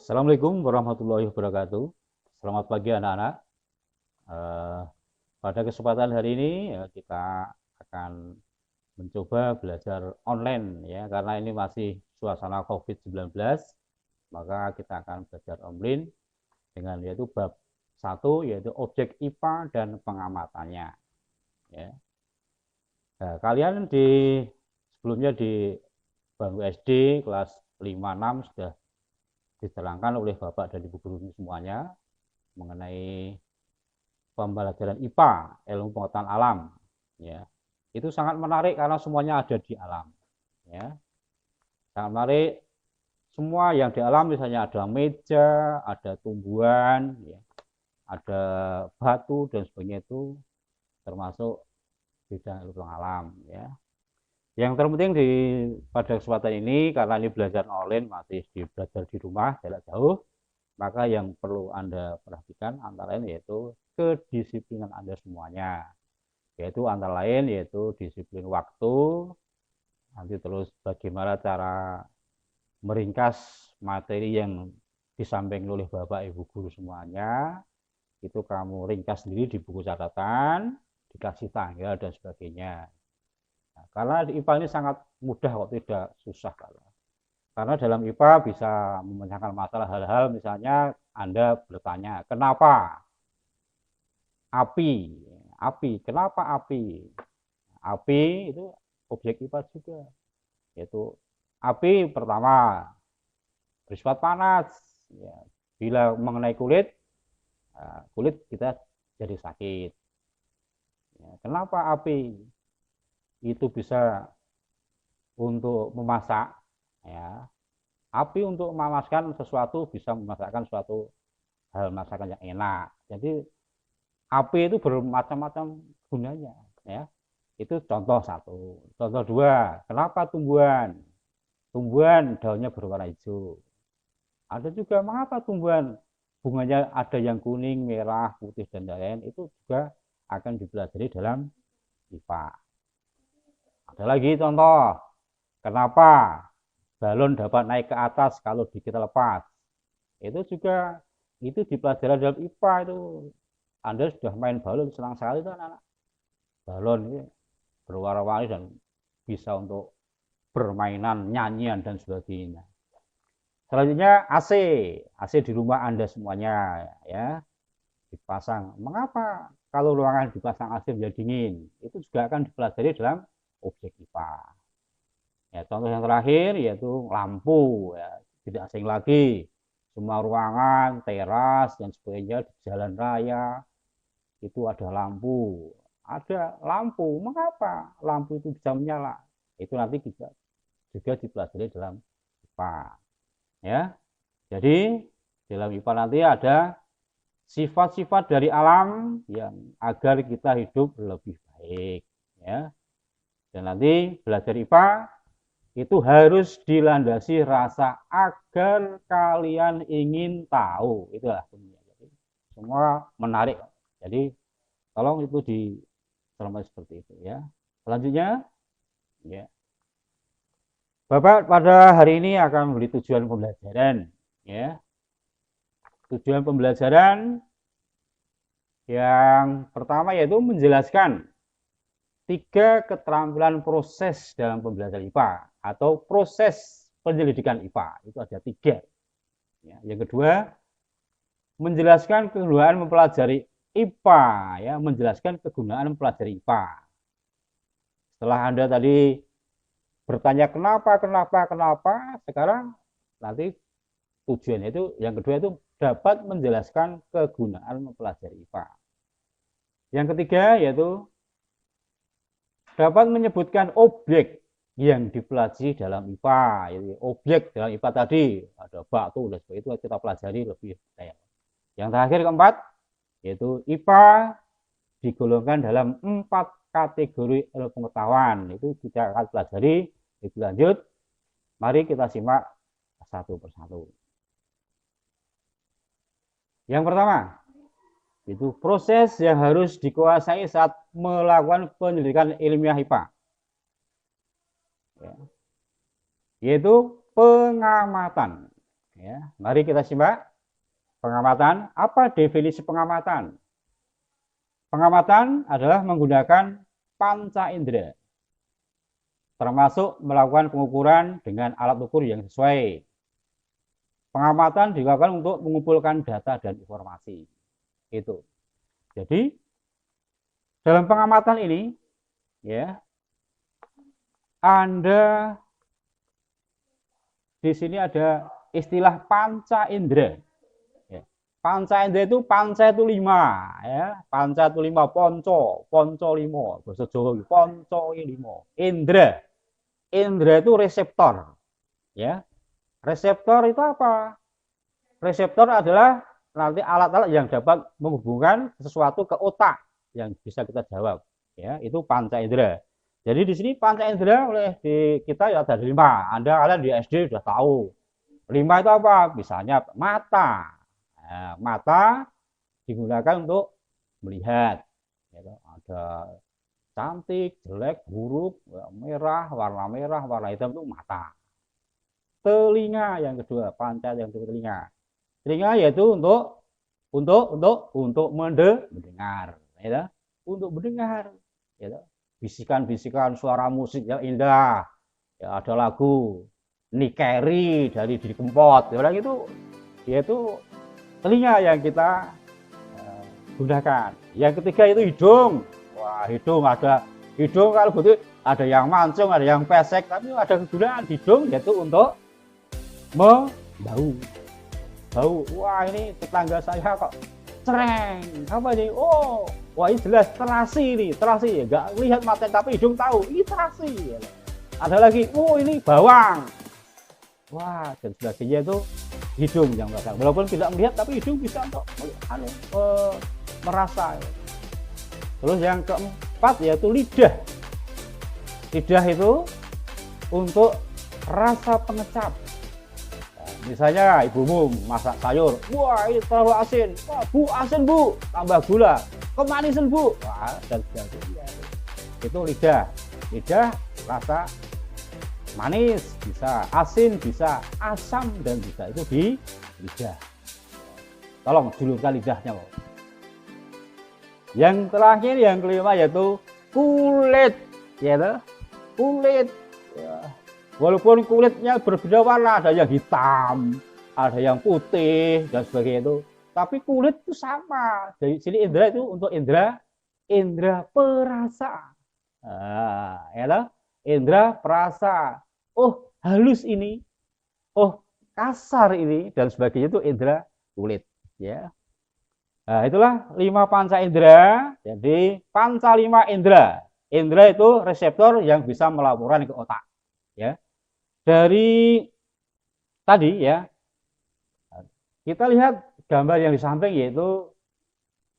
Assalamualaikum warahmatullahi wabarakatuh. Selamat pagi anak-anak. Eh, Pada kesempatan hari ini kita akan mencoba belajar online ya, karena ini masih suasana COVID-19, maka kita akan belajar online dengan yaitu bab 1 yaitu objek IPA dan pengamatannya ya. Nah, kalian sebelumnya di bangku SD kelas 5-6 sudah diterangkan oleh Bapak dan Ibu guru semuanya mengenai pembelajaran IPA, ilmu pengetahuan alam, ya. Itu sangat menarik karena semuanya ada di alam, ya. Sangat menarik, semua yang di alam, misalnya ada meja, ada tumbuhan, ya, ada batu dan sebagainya, itu termasuk bidang ilmu alam, ya. Yang terpenting pada kesempatan ini, karena ini belajar online, masih belajar di rumah jarak jauh, maka yang perlu Anda perhatikan antara lain yaitu kedisiplinan Anda semuanya, yaitu antara lain yaitu disiplin waktu, nanti terus bagaimana cara meringkas materi yang disampaikan oleh Bapak Ibu guru semuanya, itu kamu ringkas sendiri di buku catatan, dikasih tanggal dan sebagainya. Nah, karena di IPA ini sangat mudah kok, tidak susah. Karena dalam IPA bisa memecahkan masalah hal-hal, misalnya Anda bertanya, kenapa api? Api, kenapa api? Api itu objek IPA juga, yaitu api pertama bersifat panas. Ya, bila mengenai kulit, kulit kita jadi sakit. Ya, kenapa api? Itu bisa untuk memasak, ya. Api untuk memanaskan sesuatu, bisa memasakkan suatu hal masakan yang enak. Jadi api itu bermacam-macam gunanya, ya. Itu contoh satu. Contoh dua, kenapa tumbuhan? Tumbuhan daunnya berwarna hijau. Ada juga mengapa tumbuhan bunganya ada yang kuning, merah, putih dan lain-lain, itu juga akan dipelajari dalam IPA. Ada lagi contoh, kenapa balon dapat naik ke atas kalau kita lepas? Itu juga itu dipelajari dalam IPA itu. Anda sudah main balon, senang sekali itu anak-anak. Balon ini berwarna-warni dan bisa untuk permainan, nyanyian dan sebagainya. Selanjutnya AC, AC di rumah Anda semuanya, ya, dipasang. Mengapa kalau ruangan dipasang AC menjadi dingin? Itu juga akan dipelajari dalam objek IPA. Ya, contoh yang terakhir yaitu lampu, ya, tidak asing lagi. Semua ruangan, teras dan sebagainya di jalan raya itu ada lampu. Ada lampu, mengapa lampu itu bisa menyala? Itu nanti juga dipelajari dalam IPA. Ya, jadi dalam IPA nanti ada sifat-sifat dari alam yang agar kita hidup lebih baik, ya. Dan nanti belajar IPA itu harus dilandasi rasa agar kalian ingin tahu. Itulah semua menarik. Jadi tolong itu dicermati seperti itu, ya. Selanjutnya, ya. Bapak pada hari ini akan memberi tujuan pembelajaran, ya. Tujuan pembelajaran yang pertama yaitu menjelaskan 3 keterampilan proses dalam pembelajaran IPA atau proses penyelidikan IPA. Itu ada 3. Ya, yang kedua, menjelaskan kegunaan mempelajari IPA, ya, menjelaskan kegunaan mempelajari IPA. Setelah Anda tadi bertanya kenapa, sekarang nanti tujuannya itu yang kedua itu dapat menjelaskan kegunaan mempelajari IPA. Yang ketiga yaitu dapat menyebutkan objek yang dipelajari dalam IPA. Jadi objek dalam IPA tadi ada batu dan sebagainya, itu kita pelajari lebih detail. Yang terakhir keempat yaitu IPA digolongkan dalam 4 kategori ilmu pengetahuan. Itu kita akan pelajari lebih lanjut. Mari kita simak satu persatu. Yang pertama, itu proses yang harus dikuasai saat melakukan penyelidikan ilmiah IPA, ya, yaitu pengamatan. Ya, mari kita simak pengamatan. Apa definisi pengamatan? Pengamatan adalah menggunakan panca indera, termasuk melakukan pengukuran dengan alat ukur yang sesuai. Pengamatan dilakukan untuk mengumpulkan data dan informasi. Itu. Jadi dalam pengamatan ini, ya, Anda di sini ada istilah panca indera. Ya. Panca indera itu panca itu 5, ya. Panca itu 5, ponco 5. Bahasa Jawa ponco 5. Indra. Indra itu reseptor. Ya. Reseptor itu apa? Reseptor adalah nanti alat-alat yang dapat menghubungkan sesuatu ke otak yang bisa kita jawab. Ya, itu panca indera. Jadi di sini panca indera oleh di kita ya ada 5. Kalian di SD sudah tahu. 5 itu apa? Misalnya mata. Nah, mata digunakan untuk melihat. Ya, ada cantik, jelek, buruk, merah, warna hitam itu mata. Telinga yang kedua, panca yang kedua telinga. Telinga yaitu untuk mendengar, ya, untuk mendengar, ya, bisikan-bisikan suara musik yang indah, ya, ada lagu Nikeri dari Didi Kempot, ya, itu yaitu telinga yang kita gunakan. Yang ketiga itu hidung. Wah, hidung ada hidung kalau begitu ada yang mancung, ada yang pesek, tapi ada kegunaan hidung yaitu untuk membau. Bau. Wah, ini tetangga saya kok cereng. Apa ini? Oh, wah ini jelas terasi nih, terasi. Enggak lihat mata tapi hidung tahu, ini terasi. Ada lagi, oh ini bawang. Wah, dan sebagainya itu hidung yang merasa. Walaupun tidak melihat tapi hidung bisa untuk merasa. Terus yang keempat yaitu lidah. Lidah itu untuk rasa pengecap. Misalnya ibumu masak sayur, wah ini terlalu asin, wah bu asin bu, tambah gula, kemanisan bu, wah dan sebagainya. Itu lidah, lidah rasa manis bisa, asin bisa, asam dan bisa, itu di lidah. Tolong julurkan lidahnya loh. Yang terakhir yang kelima yaitu kulit, ya kulit. Ya. Walaupun kulitnya berbeda warna, ada yang hitam, ada yang putih dan sebagainya itu, tapi kulit itu sama. Jadi sini indera itu untuk indera perasa. Nah, ya, indera perasa. Oh, halus ini. Oh, kasar ini dan sebagainya itu indera kulit, ya. Nah, itulah 5 panca indera. Jadi panca 5 indera. Indera itu reseptor yang bisa melaporkan ke otak, ya. Dari tadi ya, kita lihat gambar yang di samping yaitu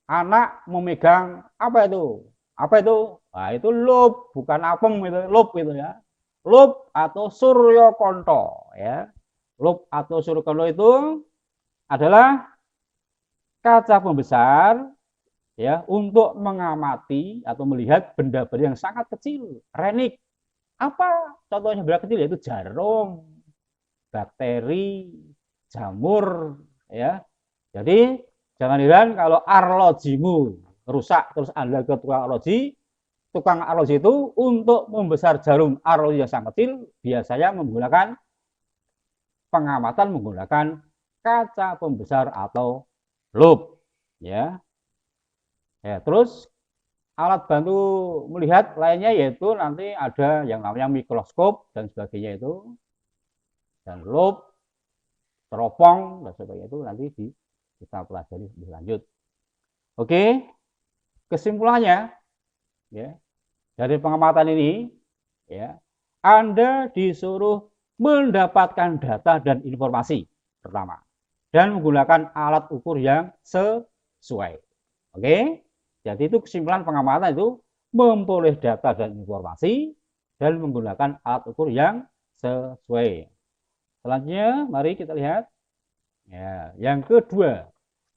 anak memegang apa itu? Apa itu? Nah, itu loop, bukan apem itu, loop itu ya. Loop atau suryokonto ya. Loop atau suryokonto itu adalah kaca pembesar ya untuk mengamati atau melihat benda-benda yang sangat kecil, renik. Apa contohnya benda kecil yaitu jarum, bakteri, jamur, ya. Jadi jangan heran kalau arlojimu rusak terus Anda ke tukang arloji itu untuk membesar jarum arloji yang sangat kecil biasanya menggunakan pengamatan menggunakan kaca pembesar atau loop, ya. Ya, terus alat bantu melihat lainnya yaitu nanti ada yang namanya mikroskop dan sebagainya itu, dan loop, teropong dan sebagainya itu nanti kita pelajari lebih lanjut. Oke, kesimpulannya ya dari pengamatan ini ya Anda disuruh mendapatkan data dan informasi pertama dan menggunakan alat ukur yang sesuai. Oke. Jadi itu kesimpulan pengamatan itu memperoleh data dan informasi dan menggunakan alat ukur yang sesuai. Selanjutnya mari kita lihat ya, yang kedua,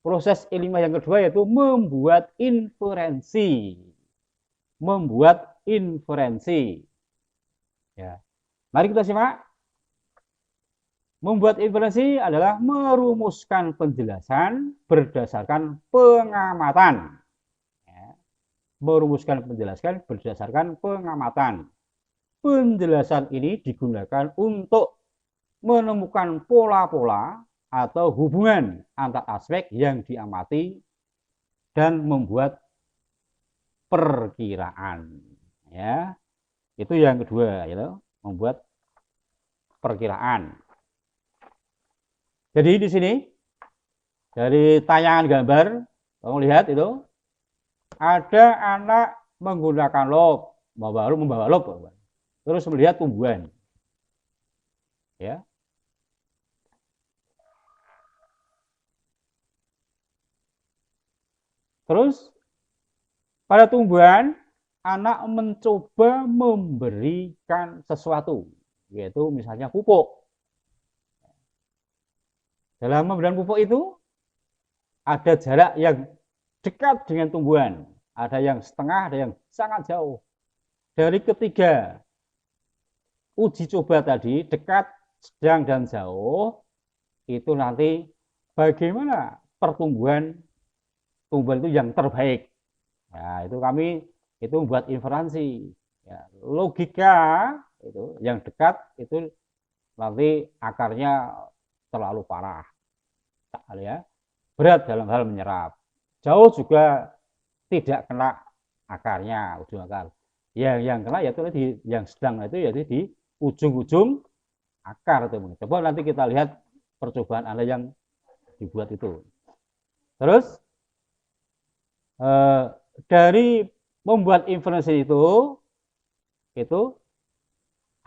proses ilmiah yang kedua yaitu membuat inferensi. Membuat inferensi. Ya. Mari kita simak. Membuat inferensi adalah merumuskan penjelasan berdasarkan pengamatan. Ya. Merumuskan penjelasan berdasarkan pengamatan. Penjelasan ini digunakan untuk menemukan pola-pola atau hubungan antar aspek yang diamati dan membuat perkiraan. Ya, itu yang kedua, ya, membuat perkiraan. Jadi di sini dari tayangan gambar, kamu lihat itu ada anak menggunakan lop, membawa lop, terus melihat tumbuhan, ya. Terus pada tumbuhan, anak mencoba memberikan sesuatu, yaitu misalnya pupuk. Dalam pemberian pupuk itu ada jarak yang dekat dengan tumbuhan, ada yang setengah, ada yang sangat jauh. Dari ketiga uji coba tadi, dekat, sedang, dan jauh, itu nanti bagaimana pertumbuhan tumbuhan itu yang terbaik. Nah, itu kami itu membuat inferensi. Ya, logika itu yang dekat itu nanti akarnya terlalu parah, ya, berat dalam hal menyerap. Jauh juga tidak kena akarnya, ujung akar. Yang kena yaitu di yang sedang itu yaitu di ujung-ujung akar itu. Coba nanti kita lihat percobaan Anda yang dibuat itu. Terus dari membuat inferensi itu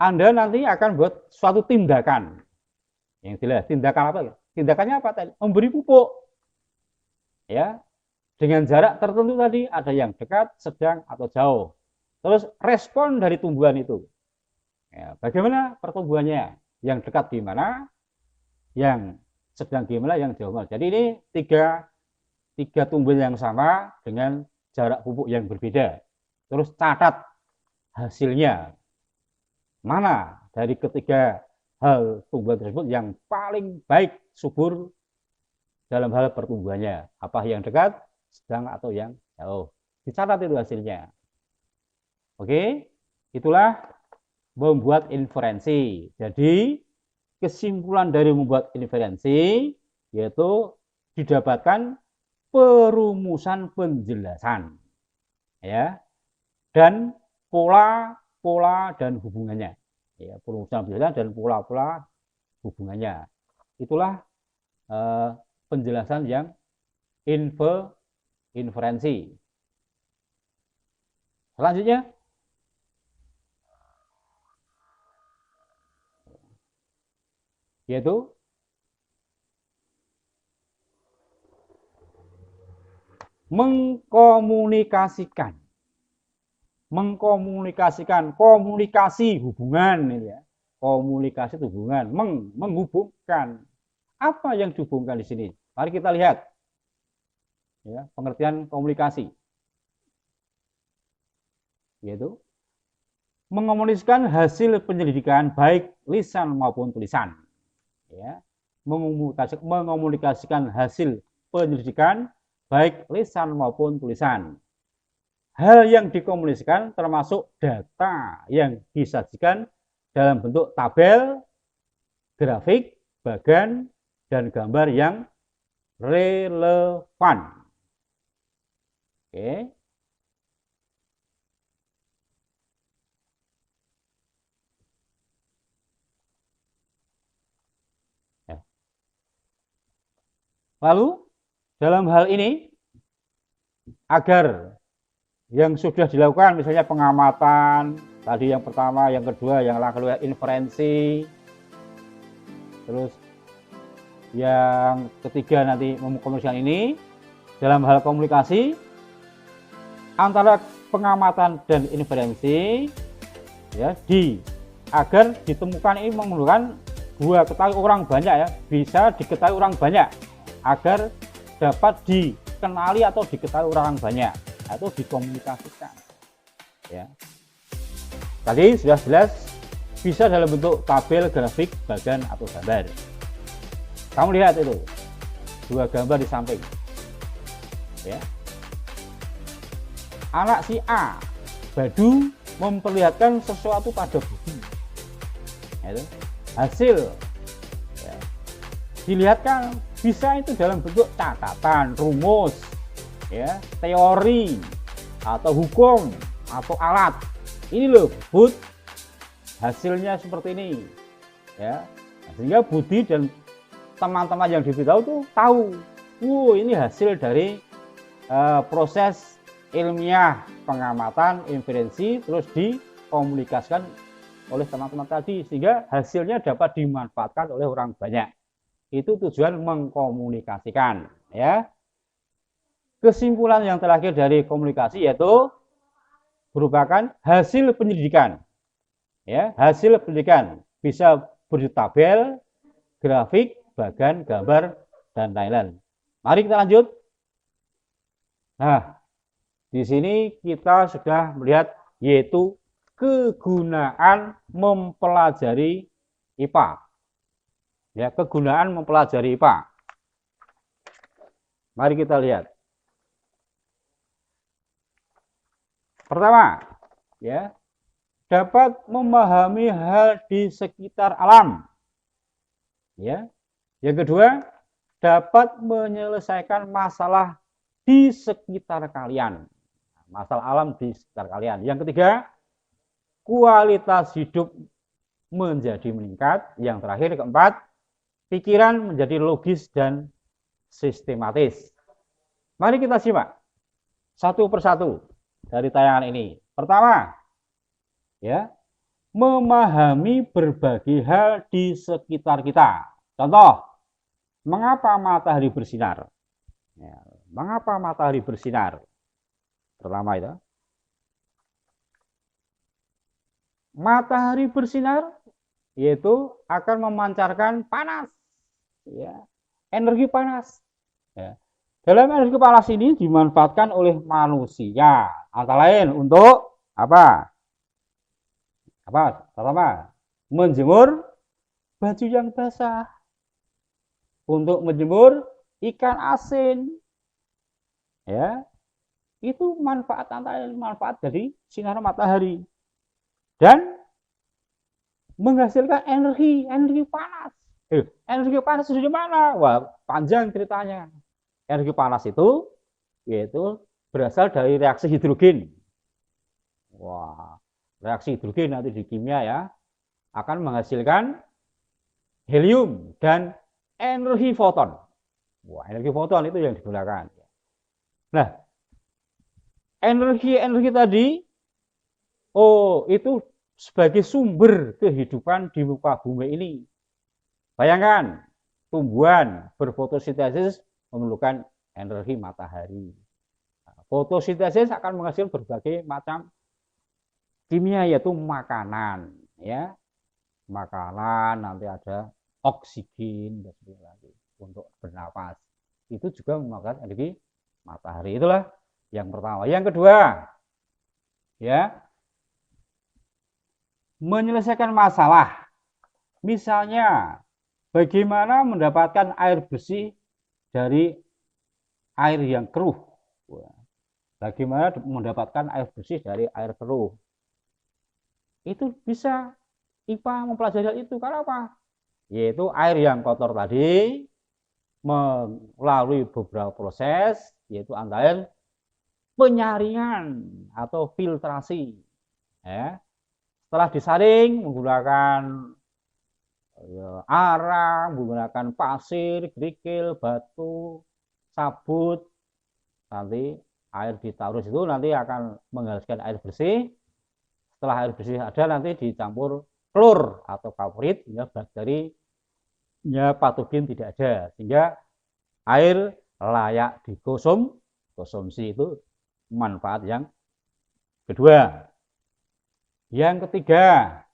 Anda nanti akan buat suatu tindakan. Yang jelas, tindakan apa? Tindakannya apa tadi? Memberi pupuk. Ya. Dengan jarak tertentu tadi, ada yang dekat, sedang, atau jauh. Terus respon dari tumbuhan itu. Ya, bagaimana pertumbuhannya? Yang dekat gimana? Yang sedang gimana? Yang jauh gimana? Jadi ini tiga tumbuhan yang sama dengan jarak pupuk yang berbeda. Terus catat hasilnya. Mana dari ketiga hal tumbuhan tersebut yang paling baik subur dalam hal pertumbuhannya, apa yang dekat, sedang, atau yang jauh. Dicatat itu hasilnya. Oke, itulah membuat inferensi. Jadi kesimpulan dari membuat inferensi yaitu didapatkan perumusan penjelasan, ya, dan pola dan hubungannya. Ya, perumusan penjelasan dan pola-pola hubungannya. Itulah penjelasan yang inferensi. Selanjutnya yaitu mengkomunikasikan komunikasi hubungan, ya. Komunikasi hubungan, menghubungkan. Apa yang dihubungkan di sini? Mari kita lihat, ya, pengertian komunikasi, yaitu mengomunikasikan hasil penyelidikan baik lisan maupun tulisan. Ya, mengomunikasikan hasil penyelidikan baik lisan maupun tulisan. Hal yang dikomunikasikan termasuk data yang disajikan dalam bentuk tabel, grafik, bagan, dan gambar yang relevan. Oke. Ya. Lalu dalam hal ini agar yang sudah dilakukan, misalnya pengamatan tadi yang pertama, yang kedua, yang kedua inferensi, terus yang ketiga nanti mengkomunikasikan ini, dalam hal komunikasi antara pengamatan dan inferensi, ya, agar ditemukan ini memerlukan dua ketahui orang banyak, ya, bisa diketahui orang banyak agar dapat dikenali atau diketahui orang banyak atau dikomunikasikan, ya. Tadi sudah jelas bisa dalam bentuk tabel, grafik, bagan, atau gambar. Kamu lihat itu, dua gambar di samping. Ya. Anak si A, Badu, memperlihatkan sesuatu pada Budi. Itu. Hasil ya, dilihatkan bisa itu dalam bentuk catatan, rumus, ya, teori, atau hukum, atau alat. Ini loh, Bud, hasilnya seperti ini. Ya, sehingga Budi dan teman-teman yang diberitahu tuh tahu, ini hasil dari proses ilmiah pengamatan, inferensi, terus dikomunikasikan oleh teman-teman tadi, sehingga hasilnya dapat dimanfaatkan oleh orang banyak. Itu tujuan mengkomunikasikan. Ya. Kesimpulan yang terakhir dari komunikasi yaitu merupakan hasil pendidikan. Ya, hasil pendidikan bisa bertabel, grafik, bagan, gambar, dan lain-lain. Mari kita lanjut. Nah, di sini kita sudah melihat yaitu kegunaan mempelajari IPA. Ya, kegunaan mempelajari IPA. Mari kita lihat. Pertama, ya, dapat memahami hal di sekitar alam. Ya. Yang kedua, dapat menyelesaikan masalah di sekitar kalian. Masalah alam di sekitar kalian. Yang ketiga, kualitas hidup menjadi meningkat. Yang terakhir, keempat, pikiran menjadi logis dan sistematis. Mari kita simak satu persatu dari tayangan ini. Pertama, ya, memahami berbagai hal di sekitar kita. Contoh, mengapa matahari bersinar? Ya, mengapa matahari bersinar? Pertama itu, matahari bersinar yaitu akan memancarkan panas, ya, energi panas. Ya. Dalam energi panas ini dimanfaatkan oleh manusia, antara lain untuk apa? Pertama, menjemur baju yang basah, untuk menjemur ikan asin, ya. Itu manfaat dari sinar matahari dan menghasilkan energi panas. Energi panas dari mana? Wah, panjang ceritanya. Energi panas itu yaitu berasal dari reaksi hidrogen. Wah, reaksi hidrogen nanti di kimia ya akan menghasilkan helium dan energi foton. Wah, energi foton itu yang digunakan. Nah, energi tadi, itu sebagai sumber kehidupan di muka bumi ini. Bayangkan, tumbuhan berfotosintesis memerlukan energi matahari. Fotosintesis akan menghasilkan berbagai macam kimia, yaitu makanan, ya, makanan, nanti ada oksigen dan sebagainya untuk bernapas. Itu juga memakan energi matahari. Itulah yang pertama. Yang kedua, ya, menyelesaikan masalah. Misalnya, bagaimana mendapatkan air bersih dari air yang keruh. Bagaimana mendapatkan air bersih dari air keruh. Itu bisa IPA mempelajari itu. Karena apa? Yaitu air yang kotor tadi melalui beberapa proses, yaitu antara lain penyaringan atau filtrasi. Ya. Setelah disaring menggunakan arang, menggunakan pasir, kerikil, batu, sabut, nanti air ditaruh situ nanti akan menghasilkan air bersih. Setelah air bersih ada nanti dicampur klor atau kaprit, sehingga bakterinya patogen tidak ada, sehingga air layak dikonsumsi. Itu manfaat yang kedua. Yang ketiga,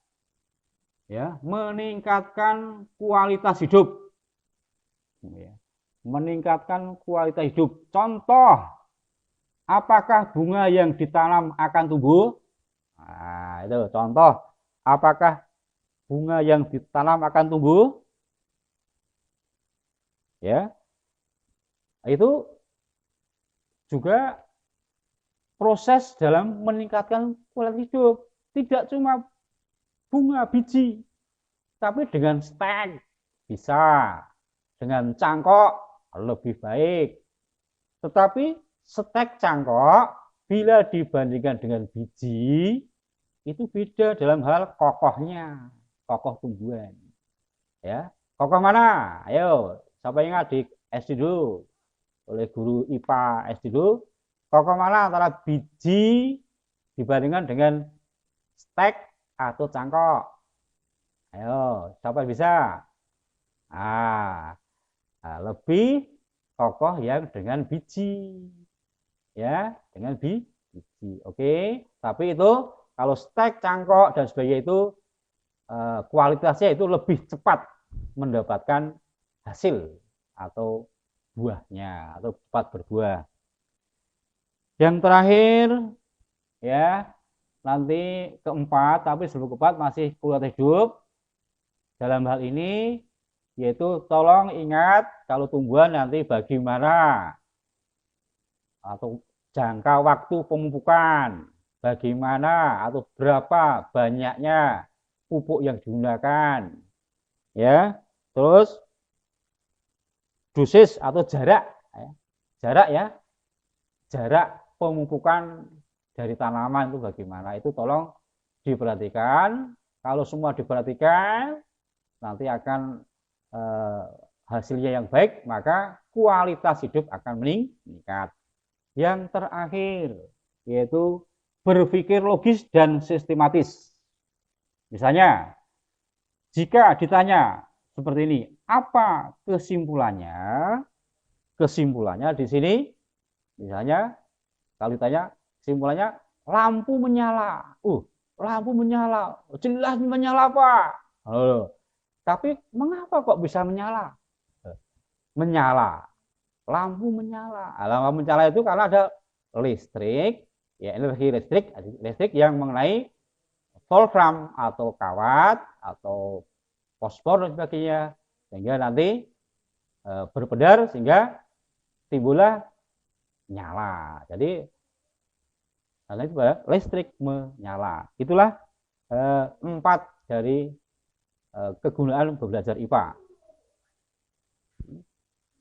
ya, meningkatkan kualitas hidup. Meningkatkan kualitas hidup. Contoh, apakah bunga yang ditanam akan tumbuh? Nah, itu contoh. Apakah bunga yang ditanam akan tumbuh, ya, itu juga proses dalam meningkatkan kualitas hidup. Tidak cuma bunga biji, tapi dengan stek bisa, dengan cangkok lebih baik. Tetapi stek cangkok bila dibandingkan dengan biji itu beda dalam hal kokohnya, kokoh tumbuhan. Ya, kokoh mana? Ayo, siapa ingat di SD dulu oleh guru IPA SD dulu, kokoh mana antara biji dibandingkan dengan stek atau cangkok? Ayo, siapa bisa? Lebih kokoh yang dengan biji, ya, dengan biji. Oke, tapi itu kalau stek, cangkok dan sebagainya itu kualitasnya itu lebih cepat mendapatkan hasil atau buahnya atau cepat berbuah. Yang terakhir, ya, nanti keempat, tapi sebelum keempat masih kualitas hidup. Dalam hal ini yaitu tolong ingat kalau tumbuhan nanti bagaimana atau jangka waktu pemupukan, bagaimana atau berapa banyaknya pupuk yang digunakan, ya. Terus dosis atau jarak, ya, jarak pemupukan dari tanaman itu bagaimana, itu tolong diperhatikan. Kalau semua diperhatikan, nanti akan hasilnya yang baik, maka kualitas hidup akan meningkat. Yang terakhir yaitu berpikir logis dan sistematis. Misalnya, jika ditanya seperti ini, apa kesimpulannya? Kesimpulannya di sini, misalnya kalau ditanya kesimpulannya, lampu menyala. Lampu menyala, jelas menyala, Pak. Tapi mengapa kok bisa menyala? Menyala, lampu menyala. Lampu menyala itu karena ada listrik, ya, energi listrik yang mengenai volfram atau kawat atau fosfor dan sebagainya, sehingga nanti berpedar sehingga timbullah nyala. Jadi karena itu listrik menyala. Itulah 4 dari kegunaan belajar IPA.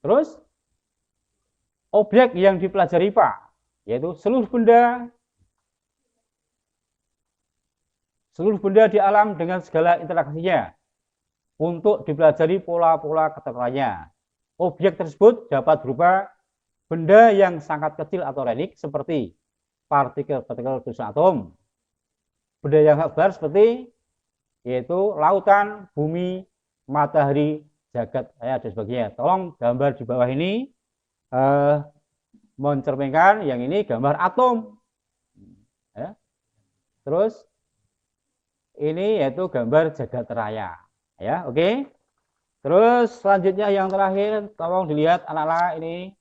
Terus objek yang dipelajari IPA yaitu seluruh benda di alam dengan segala interaksinya. Untuk dipelajari pola-pola keterangannya. Objek tersebut dapat berupa benda yang sangat kecil atau relik seperti partikel-partikel susunan atom. Benda yang sangat besar seperti yaitu lautan, bumi, matahari, jagat raya dan sebagainya. Tolong gambar di bawah ini mencerminkan yang ini gambar atom. Ya. Terus ini yaitu gambar jagat raya. Ya, oke. Terus selanjutnya yang terakhir, tolong dilihat anak-anak ini.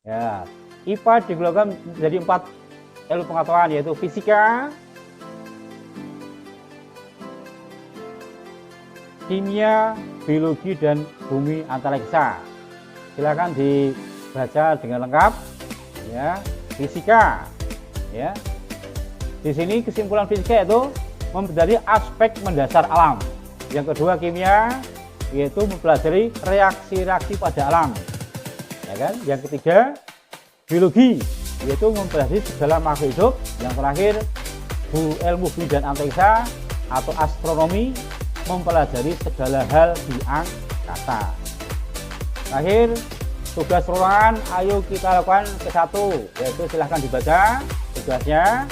Ya, IPA digolongkan menjadi 4 ilmu pengetahuan yaitu fisika, kimia, biologi, dan bumi antariksa. Silakan dibaca dengan lengkap. Ya, fisika. Ya, di sini kesimpulan fisika itu mempelajari aspek mendasar alam. Yang kedua kimia, yaitu mempelajari reaksi-reaksi pada alam. Ya kan? Yang ketiga biologi, yaitu mempelajari segala makhluk hidup. Yang terakhir ilmu bumi dan antariksa atau astronomi, mempelajari segala hal di angkasa. Terakhir, tugas ruangan, ayo kita lakukan ke-1, yaitu silahkan dibaca tugasnya.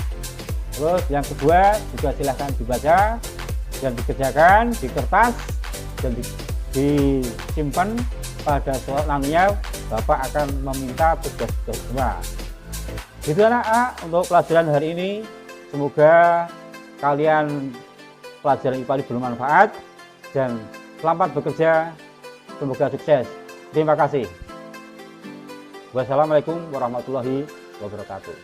Terus yang kedua juga silahkan dibaca dan dikerjakan di kertas dan disimpan. Pada suatu nantinya Bapak akan meminta tugas-tugas semua. Itu anak-anak untuk pelajaran hari ini. Semoga kalian pelajaran IPA bermanfaat dan selamat bekerja, semoga sukses. Terima kasih. Wassalamualaikum warahmatullahi wabarakatuh.